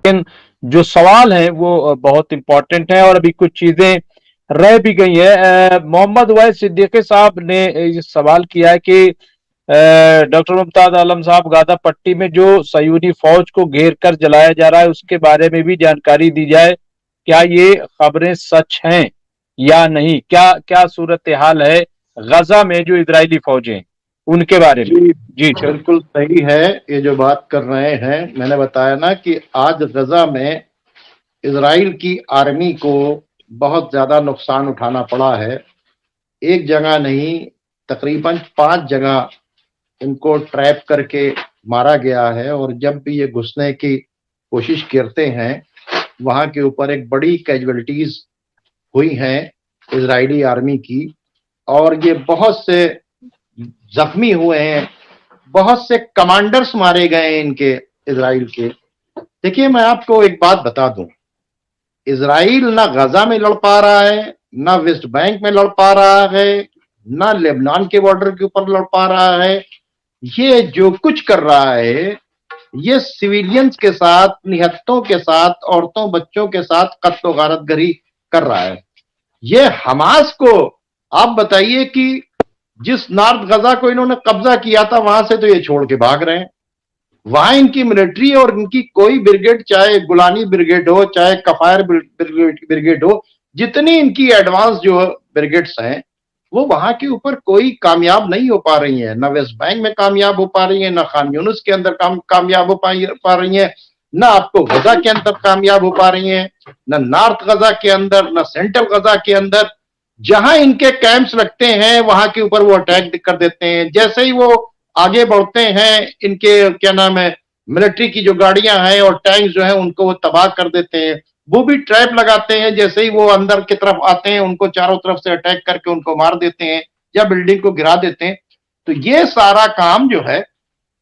لیکن جو سوال ہیں وہ بہت امپورٹنٹ ہیں اور ابھی کچھ چیزیں رہ بھی گئی ہیں۔ محمد وحید صدیقی صاحب نے یہ سوال کیا ہے کہ ڈاکٹر ممتاز عالم صاحب، گادا پٹی میں جو صہیونی فوج کو گھیر کر جلایا جا رہا ہے اس کے بارے میں بھی جانکاری دی جائے، کیا یہ خبریں سچ ہیں یا نہیں؟ کیا صورتحال ہے غزہ میں جو اسرائیلی فوجیں ان کے بارے میں؟ جی بالکل صحیح ہے یہ جو بات کر رہے ہیں۔ میں نے بتایا نا کہ آج غزہ میں اسرائیل کی آرمی کو بہت زیادہ نقصان اٹھانا پڑا ہے۔ ایک جگہ نہیں، تقریباً 5 جگہ ان کو ٹریپ کر کے مارا گیا ہے، اور جب بھی یہ گھسنے کی کوشش کرتے ہیں وہاں کے اوپر ایک بڑی کیجویلٹیز ہوئی ہیں اسرائیلی آرمی کی، اور یہ بہت سے زخمی ہوئے ہیں، بہت سے کمانڈرز مارے گئے ہیں ان کے اسرائیل کے۔ دیکھیے میں آپ کو ایک بات بتا دوں، اسرائیل نہ غزہ میں لڑ پا رہا ہے، نہ ویسٹ بینک میں لڑ پا رہا ہے، نہ لبنان کے بارڈر کے اوپر لڑ پا رہا ہے۔ یہ جو کچھ کر رہا ہے یہ سویلینز کے ساتھ، نہتوں کے ساتھ، عورتوں بچوں کے ساتھ قتل و غارت گری کر رہا ہے۔ یہ حماس کو آپ بتائیے کہ جس نارتھ غزہ کو انہوں نے قبضہ کیا تھا وہاں سے تو یہ چھوڑ کے بھاگ رہے ہیں۔ وہاں ان کی ملٹری اور ان کی کوئی بریگیڈ، چاہے گولانی بریگیڈ ہو، چاہے کفائر بریگیڈ ہو، جتنی ان کی ایڈوانس جو بریگیڈز ہیں وہ وہاں کے اوپر کوئی کامیاب نہیں ہو پا رہی ہیں۔ نہ ویسٹ بینک میں کامیاب ہو پا رہی ہیں، نہ خان یونس کے اندر کامیاب ہو پا رہی ہیں، نہ آپ کو غزہ کے اندر کامیاب ہو پا رہی ہیں، نہ نارتھ غزہ کے اندر، نہ سینٹرل غزہ کے اندر۔ جہاں ان کے کیمپس لگتے ہیں وہاں کے اوپر وہ اٹیک کر دیتے ہیں۔ جیسے ہی وہ آگے بڑھتے ہیں ان کے کیا نام ہے ملٹری کی جو گاڑیاں ہیں اور ٹینک جو ہیں ان کو وہ تباہ کر دیتے ہیں۔ وہ بھی ٹریپ لگاتے ہیں، جیسے ہی وہ اندر کی طرف آتے ہیں ان کو چاروں طرف سے اٹیک کر کے ان کو مار دیتے ہیں یا بلڈنگ کو گرا دیتے ہیں۔ تو یہ سارا کام جو ہے،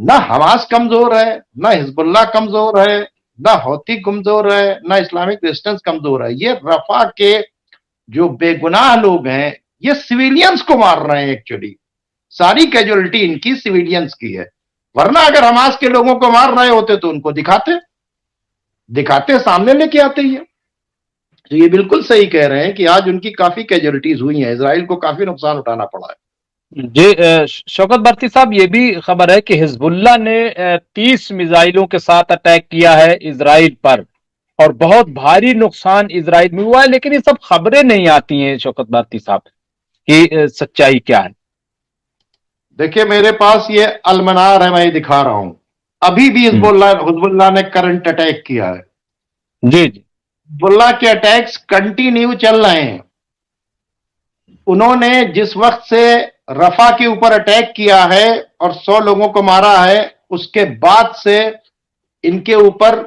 نہ حماس کمزور ہے، نہ حزب اللہ کمزور ہے، نہ ہوتی کمزور ہے، نہ اسلامک ریزسٹنس کمزور ہے۔ یہ رفح کے جو بے گناہ لوگ ہیں یہ سویلینز کو مار رہے ہیں۔ ایکچولی ساری کیجوالٹی ان کی سویلینز کی ہے، ورنہ اگر حماس کے لوگوں کو مار رہے ہوتے تو ان کو دکھاتے سامنے لے کے آتے ہی ہے۔ تو یہ بالکل صحیح کہہ رہے ہیں کہ آج ان کی کافی کیجوالٹیز ہوئی ہیں، اسرائیل کو کافی نقصان اٹھانا پڑا ہے۔ جی شوکت بھارتی صاحب، یہ بھی خبر ہے کہ حزب اللہ نے 30 میزائلوں کے ساتھ اٹیک کیا ہے اسرائیل پر، اور بہت بھاری نقصان اسرائیل میں ہوا ہے، لیکن یہ سب خبریں نہیں آتی ہیں شوکت بھارتی صاحب کہ سچائی کیا ہے؟ دیکھیں میرے پاس یہ المنار ہے، میں یہ دکھا رہا ہوں۔ ابھی بھی حزب اللہ نے کرنٹ اٹیک کیا ہے۔ جی جی، حزب اللہ کے اٹیکس کنٹینیو چل رہے ہیں۔ انہوں نے جس وقت سے رفح کے اوپر اٹیک کیا ہے اور 100 لوگوں کو مارا ہے، اس کے بعد سے ان کے اوپر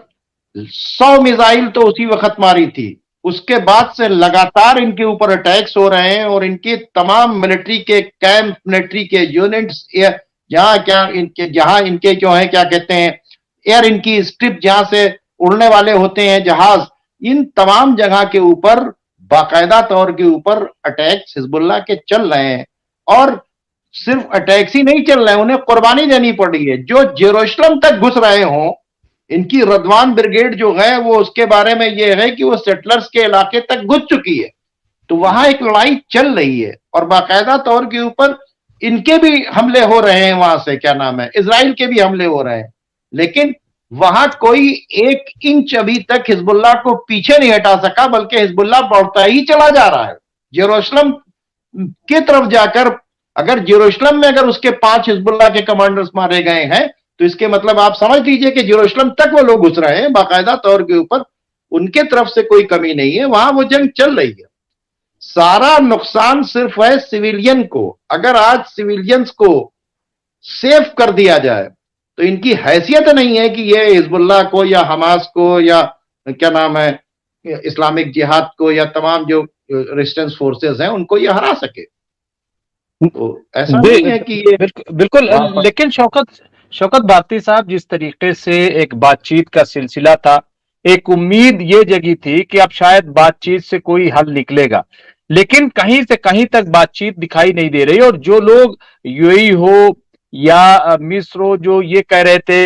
100 میزائل تو اسی وقت ماری تھی۔ اس کے بعد سے لگاتار ان کے اوپر اٹیکس ہو رہے ہیں، اور ان کی تمام ملٹری کے کیمپ، ملٹری کے یونٹس، جہاں ان کے جو ہیں کیا کہتے ہیں ایئر، ان کی اسٹرپ جہاں سے اڑنے والے ہوتے ہیں جہاز، ان تمام جگہ کے اوپر باقاعدہ طور کے اوپر اٹیکس حزب اللہ کے چل رہے ہیں۔ اور صرف اٹیکس ہی نہیں چل رہے ہیں، انہیں قربانی دینی پڑی ہے۔ جو جیروشلم تک گھس رہے ہوں، ان کی ردوان بریگیڈ جو ہے وہ اس کے بارے میں یہ ہے کہ وہ سیٹلرز کے علاقے تک گھس چکی ہے، تو وہاں ایک لڑائی چل رہی ہے، اور باقاعدہ طور کے اوپر ان کے بھی حملے ہو رہے ہیں، وہاں سے کیا نام ہے اسرائیل کے بھی حملے ہو رہے ہیں، لیکن وہاں کوئی 1 انچ ابھی تک حزب اللہ کو پیچھے نہیں ہٹا سکا، بلکہ حزب اللہ بڑھتا ہی چلا جا رہا ہے جیروشلم کی طرف جا کر۔ اگر جیروشلم میں اگر اس کے 5 حزب اللہ کے کمانڈرز مارے گئے ہیں تو اس کے مطلب آپ سمجھ لیجئے کہ جیروشلم تک وہ لوگ گھس رہے ہیں باقاعدہ طور کے اوپر، ان کے طرف سے کوئی کمی نہیں ہے، وہاں وہ جنگ چل رہی ہے۔ سارا نقصان صرف ہے سویلین کو۔ اگر آج سویلینز کو سیف کر دیا جائے تو ان کی حیثیت نہیں ہے کہ یہ حزب اللہ کو یا حماس کو یا کیا نام ہے اسلامک جہاد کو یا تمام جو ریزسٹنس فورسز ہیں ان کو یہ ہرا سکے۔ تو ایسا نہیں ہے کہ یہ بالکل۔ لیکن شوکت بھارتی صاحب، جس طریقے سے ایک بات چیت کا سلسلہ تھا، ایک امید یہ جگی تھی کہ اب شاید بات چیت سے کوئی حل نکلے گا، لیکن کہیں سے کہیں تک بات چیت دکھائی نہیں دے رہی۔ اور جو لوگ UAE ہو یا مصر ہو جو یہ کہہ رہے تھے